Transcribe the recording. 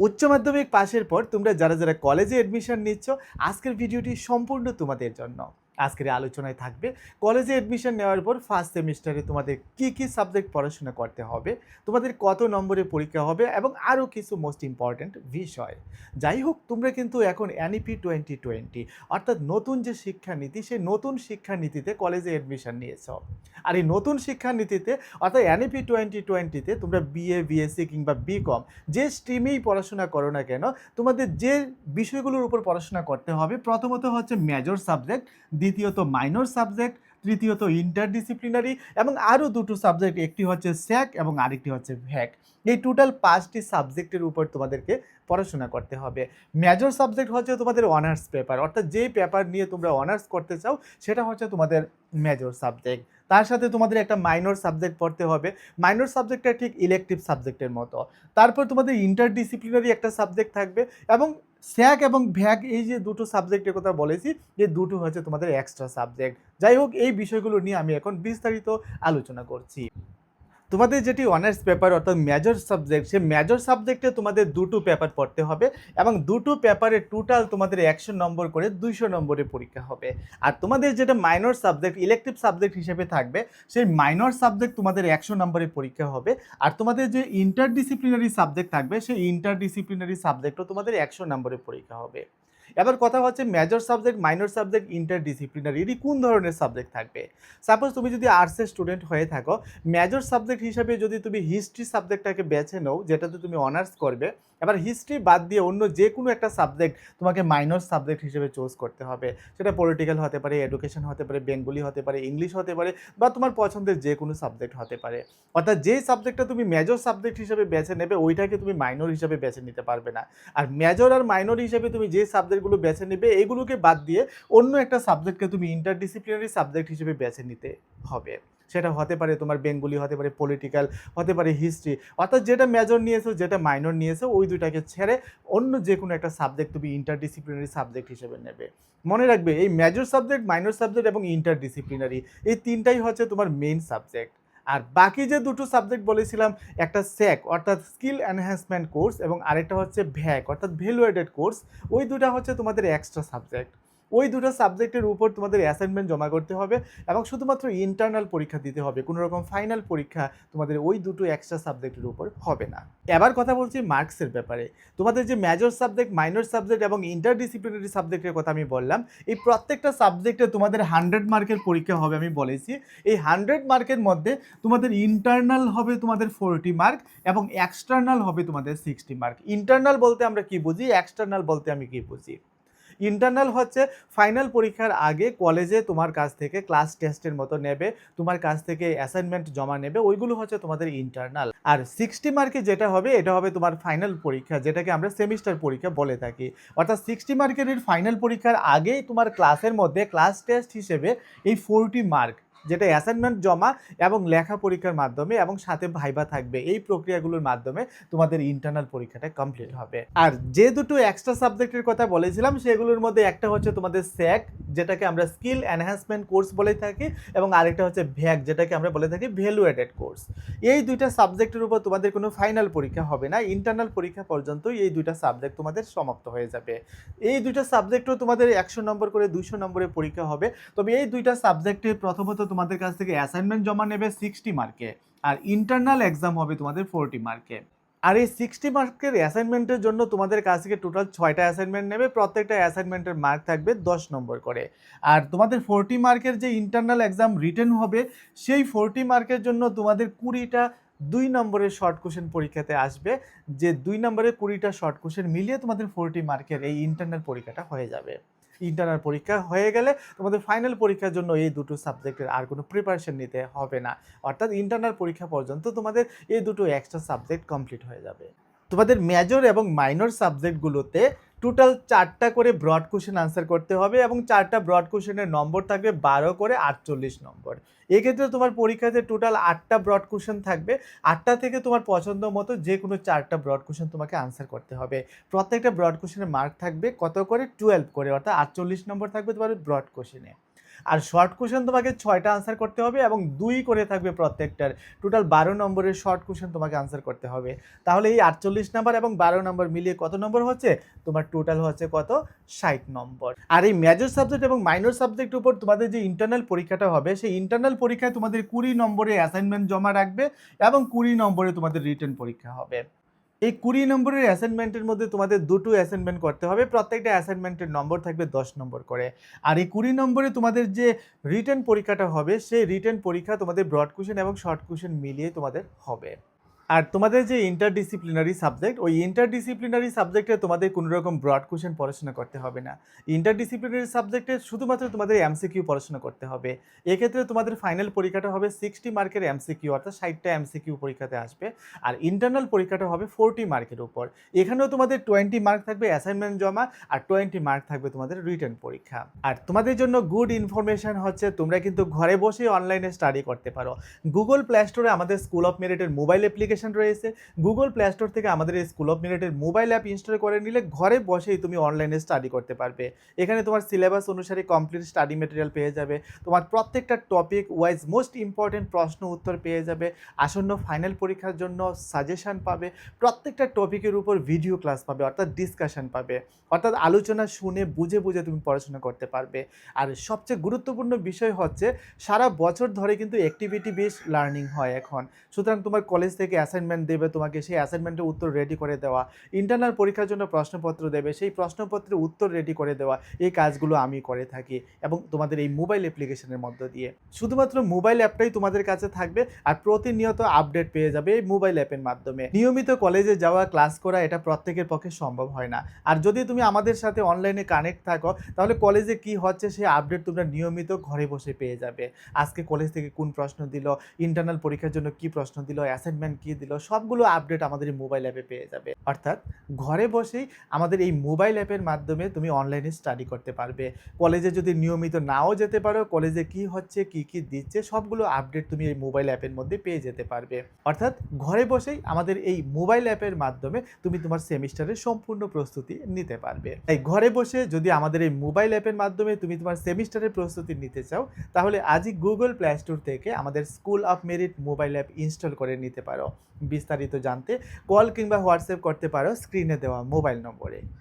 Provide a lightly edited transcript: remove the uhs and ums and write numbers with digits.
উচ্চ মাধ্যমিক পাশের পর তোমরা যারা যারা কলেজে অ্যাডমিশন নিচ্ছ, আজকের ভিডিওটি সম্পূর্ণ তোমাদের জন্য। আজকের আলোচনায় থাকবে কলেজে অ্যাডমিশন নেওয়ার পর ফার্স্ট সেমিস্টারে তোমাদের কি সাবজেক্ট পড়াশোনা করতে হবে, তোমাদের কত নম্বরে পরীক্ষা হবে এবং আরও কিছু মোস্ট ইম্পর্ট্যান্ট বিষয়। যাই হোক, তোমরা কিন্তু এখন এনইপি 2020 অর্থাৎ নতুন যে শিক্ষানীতি, সেই নতুন শিক্ষানীতিতে কলেজে অ্যাডমিশন নিয়েছ। আর এই নতুন শিক্ষানীতিতে অর্থাৎ এনইপি 2020-তে তোমরা বিএ, বিএসসি কিংবা বিকম যে স্ট্রিমেই পড়াশোনা করো না কেন, তোমাদের যে বিষয়গুলোর উপর পড়াশোনা করতে হবে, প্রথমত হচ্ছে মেজর সাবজেক্ট, দ্বিতীয়ত মাইনর সাবজেক্ট, তৃতীয়ত ইন্টারডিসিপ্লিনারি এবং আরও দুটো সাবজেক্ট, একটি হচ্ছে স্যাক এবং আরেকটি হচ্ছে ভ্যাক। এই টোটাল 5টি সাবজেক্টের উপর তোমাদেরকে পড়াশোনা করতে হবে। মেজর সাবজেক্ট হচ্ছে তোমাদের অনার্স পেপার, অর্থাৎ যেই পেপার নিয়ে তোমরা অনার্স করতে চাও সেটা হচ্ছে তোমাদের মেজর সাবজেক্ট। তার সাথে তোমাদের একটা মাইনর সাবজেক্ট পড়তে হবে। মাইনর সাবজেক্টটা ঠিক ইলেকটিভ সাবজেক্টের মতো। তারপর তোমাদের ইন্টারডিসিপ্লিনারি একটা সাবজেক্ট থাকবে এবং স্যাক এবং ভ্যাক, এই যে দুটো সাবজেক্টের কথা বলেছি, যে দুটো হচ্ছে তোমাদের এক্সট্রা সাবজেক্ট। যাই হোক, এই বিষয়গুলো নিয়ে আমি এখন বিস্তারিত আলোচনা করছি। তোমাদের যেটি অনার্স পেপার অর্থাৎ মেজর সাবজেক্ট, সে মেজর সাবজেক্টে তোমাদের দুটো পেপার পড়তে হবে এবং দুটো পেপারে টোটাল তোমাদের 100 নম্বর করে 200 নম্বরের পরীক্ষা হবে। আর তোমাদের যেটা মাইনর সাবজেক্ট, ইলেকটিভ সাবজেক্ট হিসেবে থাকবে, সেই মাইনর সাবজেক্ট তোমাদের 100 নম্বরের পরীক্ষা হবে। আর তোমাদের যে ইন্টারডিসিপ্লিনারি সাবজেক্ট থাকবে, সেই ইন্টারডিসিপ্লিনারি সাবজেক্টও তোমাদের 100 নম্বরের পরীক্ষা হবে। এবার কথা হচ্ছে major subject, minor subject, interdisciplinary, এটি কোন ধরনের সাবজেক্ট থাকবে। সাপোজ তুমি যদি আর্টসের স্টুডেন্ট হয়ে থাকো, মেজর সাবজেক্ট হিসাবে যদি তুমি হিস্ট্রি সাবজেক্টটাকে বেছে নাও, যেটাতে তুমি অনার্স করবে, এবার হিস্ট্রি বাদ দিয়ে অন্য যে কোনো একটা সাবজেক্ট তোমাকে মাইনর সাবজেক্ট হিসেবে চুজ করতে হবে। সেটা পলিটিক্যাল হতে পারে, এডুকেশন হতে পারে, বেঙ্গলি হতে পারে, ইংলিশ হতে পারে, বা তোমার পছন্দের যে কোনো সাবজেক্ট হতে পারে। অর্থাৎ যেই সাবজেক্টটা তুমি মেজর সাবজেক্ট হিসেবে বেছে নেবে, ওইটাকে তুমি মাইনর হিসেবে বেছে নিতে পারবে না। আর মেজর আর মাইনর হিসেবে তুমি যে সাবজেক্টগুলো বেছে নেবে, এগুলোকে বাদ দিয়ে অন্য একটা সাবজেক্টকে তুমি ইন্টারডিসিপ্লিনারি সাবজেক্ট হিসেবে বেছে নিতে হবে। সেটা হতে পারে তোমার বেঙ্গলি, হতে পারে পলিটিক্যাল, হতে পারে হিস্ট্রি। অর্থাৎ যেটা মেজর নিয়েছো, যেটা মাইনর নিয়েছো, ওই দুইটাকে ছেড়ে অন্য যে কোনো একটা সাবজেক্ট তুমি ইন্টারডিসিপ্লিনারি সাবজেক্ট হিসেবে নেবে। মনে রাখবে, এই মেজর সাবজেক্ট, মাইনর সাবজেক্ট এবং ইন্টারডিসিপ্লিনারি, এই তিনটাই হচ্ছে তোমার মেইন সাবজেক্ট। আর বাকি যে দুটো সাবজেক্ট বলেছিলাম, একটা স্যাক অর্থাৎ স্কিল এনহ্যান্সমেন্ট কোর্স এবং আরেকটা হচ্ছে ভ্যাক অর্থাৎ ভ্যালু এডেড কোর্স, ওই দুটা হচ্ছে তোমাদের এক্সট্রা সাবজেক্ট। ওই দুটো সাবজেক্টের উপর তোমাদের অ্যাসাইনমেন্ট জমা করতে হবে এবং শুধুমাত্র ইন্টারনাল পরীক্ষা দিতে হবে। কোনো রকম ফাইনাল পরীক্ষা তোমাদের ওই দুটো এক্সট্রা সাবজেক্টের উপর হবে না। এবার কথা বলছি মার্কসের ব্যাপারে। তোমাদের যে মেজর সাবজেক্ট, মাইনর সাবজেক্ট এবং ইন্টারডিসিপ্লিনারি সাবজেক্টের কথা আমি বললাম, এই প্রত্যেকটা সাবজেক্টে তোমাদের 100 মার্কের পরীক্ষা হবে। আমি বলেছি এই 100 মার্কের মধ্যে তোমাদের ইন্টারনাল হবে তোমাদের 40 মার্ক এবং এক্সটার্নাল হবে তোমাদের 60 মার্ক। ইন্টারনাল বলতে আমরা কি বুঝি, এক্সটার্নাল বলতে আমি কি বুঝি। ইন্টারনাল হচ্ছে ফাইনাল পরীক্ষার আগে কলেজে তোমার কাছ থেকে ক্লাস টেস্টের মতো নেবে, তোমার কাছ থেকে অ্যাসাইনমেন্ট জমা নেবে, ওইগুলো হচ্ছে তোমাদের ইন্টারনাল। আর 60 মার্কে যেটা হবে, এটা হবে তোমার ফাইনাল পরীক্ষা, যেটাকে আমরা সেমিস্টার পরীক্ষা বলে থাকি। অর্থাৎ 60 মার্কের ফাইনাল পরীক্ষার আগেই তোমার ক্লাসের মধ্যে ক্লাস টেস্ট হিসেবে এই 40 মার্ক, যেটা অ্যাসাইনমেন্ট জমা এবং লেখা পরীক্ষার মাধ্যমে এবং সাথে ভাইবা থাকবে, এই প্রক্রিয়াগুলোর মাধ্যমে তোমাদের ইন্টারনাল পরীক্ষাটা কমপ্লিট হবে। আর যে দুটো এক্সট্রা সাবজেক্টের কথা বলেছিলাম, সেগুলোর মধ্যে একটা হচ্ছে তোমাদের স্যাক, যেটাকে আমরা স্কিল এনহ্যান্সমেন্ট কোর্স বলে থাকি, এবং আরেকটা হচ্ছে ভ্যাক, যেটাকে আমরা বলে থাকি ভ্যালু এডেড কোর্স। এই দুইটা সাবজেক্টের উপর তোমাদের কোনো ফাইনাল পরীক্ষা হবে না, ইন্টারনাল পরীক্ষা পর্যন্তই এই দুইটা সাবজেক্ট তোমাদের সমাপ্ত হয়ে যাবে। এই দুইটা সাবজেক্টও তোমাদের 100 নম্বর করে 200 নম্বরের পরীক্ষা হবে। তবে এই দুইটা সাবজেক্টে প্রথমত তোমাদের কাছ থেকে অ্যাসাইনমেন্ট জমা নেবে 60 মার্কে, আর ইন্টারনাল এক্সাম হবে তোমাদের 40 মার্কে। আর এই 60 মার্কের অ্যাসাইনমেন্টের জন্য তোমাদের কাছ থেকে টোটাল 6টা অ্যাসাইনমেন্ট নেবে, প্রত্যেকটা অ্যাসাইনমেন্টের মার্ক থাকবে 10 নম্বর করে। আর তোমাদের 40 মার্কের যে ইন্টারনাল এক্সাম রিটেন হবে, সেই 40 মার্কের জন্য তোমাদের 20টা 2 নম্বরের শর্ট কোশ্চেন পরীক্ষাতে আসবে, যে 2 নম্বরের 20টা শর্ট কোশ্চেন মিলিয়ে তোমাদের 40 মার্কের এই ইন্টারনাল পরীক্ষাটা হয়ে যাবে। ইন্টারনাল পরীক্ষা হয়ে গেলে তোমাদের ফাইনাল পরীক্ষার জন্য এই দুটো সাবজেক্টের আর কোনো প্রিপারেশন নিতে হবে না। অর্থাৎ ইন্টারনাল পরীক্ষা পর্যন্ত তোমাদের এই দুটো এক্সট্রা সাবজেক্ট কমপ্লিট হয়ে যাবে। তোমাদের মেজর এবং মাইনর সাবজেক্টগুলোতে টোটাল 4টা করে ব্রড কোশ্চেন আনসার করতে হবে এবং 4টা ব্রড কোশ্চেনের নম্বর থাকবে 12 করে 48 নম্বর। এক্ষেত্রে তোমার পরীক্ষাতে টোটাল 8টা ব্রড কোশ্চেন থাকবে। 8টা থেকে তোমার পছন্দ মতো যে কোনো 4টা ব্রড কোশ্চেন তোমাকে আনসার করতে হবে। প্রত্যেকটা ব্রড কোশ্চেনের মার্ক থাকবে কত করে, 12 করে, অর্থাৎ 48 নম্বর থাকবে তোমার ব্রড কোশ্চেনে। আর শর্ট কোশ্চেন তোমাকে 6টা আনসার করতে হবে এবং 2 করে থাকবে প্রত্যেকটার। টোটাল 12 নম্বরের শর্ট কোশ্চেন তোমাকে আনসার করতে হবে। তাহলে এই 48 নাম্বার এবং 12 নম্বর মিলিয়ে কত নম্বর হচ্ছে? তোমার টোটাল হচ্ছে কত? 60 নম্বর। আর এই মেজর সাবজেক্ট এবং মাইনর সাবজেক্টের উপর তোমাদের যে ইন্টারনাল পরীক্ষাটা হবে, সেই ইন্টারনাল পরীক্ষায় তোমাদের 20 নম্বরের অ্যাসাইনমেন্ট জমা রাখবে এবং 20 নম্বরে তোমাদের রিটেন পরীক্ষা হবে। এই 20 নম্বরের অ্যাসাইনমেন্টের মধ্যে তোমাদের দুটো অ্যাসাইনমেন্ট করতে হবে। প্রত্যেকটা অ্যাসাইনমেন্টের নম্বর থাকবে 10 নম্বর করে। আর এই 20 নম্বরে তোমাদের যে রিটেন পরীক্ষাটা হবে, সেই রিটেন পরীক্ষা তোমাদের ব্রড কোশ্চেন এবং শর্ট কোশ্চেন মিলিয়ে তোমাদের হবে। আর তোমাদের যে ইন্টারডিসিপ্লিনারি সাবজেক্ট, ওই ইন্টারডিসিপ্লিনারি সাবজেক্টে তোমাদের কোনো রকম ব্রড কোশ্চেন পড়াশোনা করতে হবে না। ইন্টারডিসিপ্লিনারি সাবজেক্টে শুধুমাত্র তোমাদের এমসিকিউ পড়াশোনা করতে হবে। এক্ষেত্রে তোমাদের ফাইনাল পরীক্ষাটা হবে 60 মার্কের এমসিকিউ, অর্থাৎ 60টা এমসিকিউ পরীক্ষাতে আসবে। আর ইন্টারনাল পরীক্ষাটা হবে 40 মার্কের উপর। এখানেও তোমাদের 20 মার্ক থাকবে অ্যাসাইনমেন্ট জমা, আর 20 মার্ক থাকবে তোমাদের রিটেন পরীক্ষা। আর তোমাদের জন্য গুড ইনফরমেশন হচ্ছে, তোমরা কিন্তু ঘরে বসে অনলাইনে স্টাডি করতে পারো। গুগল প্লে স্টোরে আমাদের স্কুল অফ মেরিটের মোবাইল অ্যাপ্লিকেশন রয়েছে। গুগল প্লে স্টোর থেকে আমাদের এই স্কুল অফ মেরিটের মোবাইল অ্যাপ ইনস্টল করে নিলে ঘরে বসেই তুমি অনলাইনে স্টাডি করতে পারবে। এখানে তোমার সিলেবাস অনুসারে কমপ্লিট স্টাডি মেটেরিয়াল পেয়ে যাবে, তোমার প্রত্যেকটা টপিক ওয়াইজ মোস্ট ইম্পর্টেন্ট প্রশ্ন উত্তর পেয়ে যাবে, আসন্ন ফাইনাল পরীক্ষার জন্য সাজেশন পাবে, প্রত্যেকটা টপিকের উপর ভিডিও ক্লাস পাবে, অর্থাৎ ডিসকাশন পাবে, অর্থাৎ আলোচনা শুনে বুঝে বুঝে তুমি পড়াশোনা করতে পারবে। আর সবচেয়ে গুরুত্বপূর্ণ বিষয় হচ্ছে, সারা বছর ধরে কিন্তু অ্যাক্টিভিটি বেসড লার্নিং হয় এখন। সুতরাং তোমার কলেজ থেকে অ্যাসাইনমেন্ট দেবে, তোমাকে সেই অ্যাসাইনমেন্টের উত্তর রেডি করে দেওয়া, ইন্টারনাল পরীক্ষার জন্য প্রশ্নপত্র দেবে, সেই প্রশ্নপত্রের উত্তর রেডি করে দেওয়া, এই কাজগুলো আমি করে থাকি এবং তোমাদের এই মোবাইল অ্যাপ্লিকেশনের মধ্য দিয়ে। শুধুমাত্র মোবাইল অ্যাপটাই তোমাদের কাছে থাকবে আর প্রতিনিয়ত আপডেট পেয়ে যাবে এই মোবাইল অ্যাপের মাধ্যমে। নিয়মিত কলেজে যাওয়া, ক্লাস করা, এটা প্রত্যেকের পক্ষে সম্ভব হয় না। আর যদি তুমি আমাদের সাথে অনলাইনে কানেক্ট থাকো, তাহলে কলেজে কি হচ্ছে সেই আপডেট তোমরা নিয়মিত ঘরে বসে পেয়ে যাবে। আজকে কলেজ থেকে কোন প্রশ্ন দিল, ইন্টারনাল পরীক্ষার জন্য কি প্রশ্ন দিল, অ্যাসাইনমেন্ট কি দিল, সবগুলো আপডেট আমাদের এই মোবাইল অ্যাপে পেয়ে যাবে। অর্থাৎ ঘরে বসেই আমাদের এই মোবাইল অ্যাপের মাধ্যমে তুমি অনলাইনে স্টাডি করতে পারবে। কলেজে যদি নিয়মিত নাও যেতে পারো, কলেজে কি হচ্ছে, কি কি দিচ্ছে, সবগুলো আপডেট তুমি এই মোবাইল অ্যাপের মধ্যে পেয়ে যেতে পারবে। অর্থাৎ ঘরে বসেই আমাদের এই মোবাইল অ্যাপের মাধ্যমে তুমি তোমার সেমিস্টারের সম্পূর্ণ প্রস্তুতি নিতে পারবে। তাই ঘরে বসে যদি আমাদের এই মোবাইল অ্যাপের মাধ্যমে তুমি তোমার সেমিস্টারের প্রস্তুতি নিতে চাও, তাহলে আজই গুগল প্লে স্টোর থেকে আমাদের school of merit mobile app install করে নিতে পারো। বিস্তারিত জানতে কল কিংবা হোয়াটসঅ্যাপ করতে পারো স্ক্রিনে দেওয়া মোবাইল নম্বরে।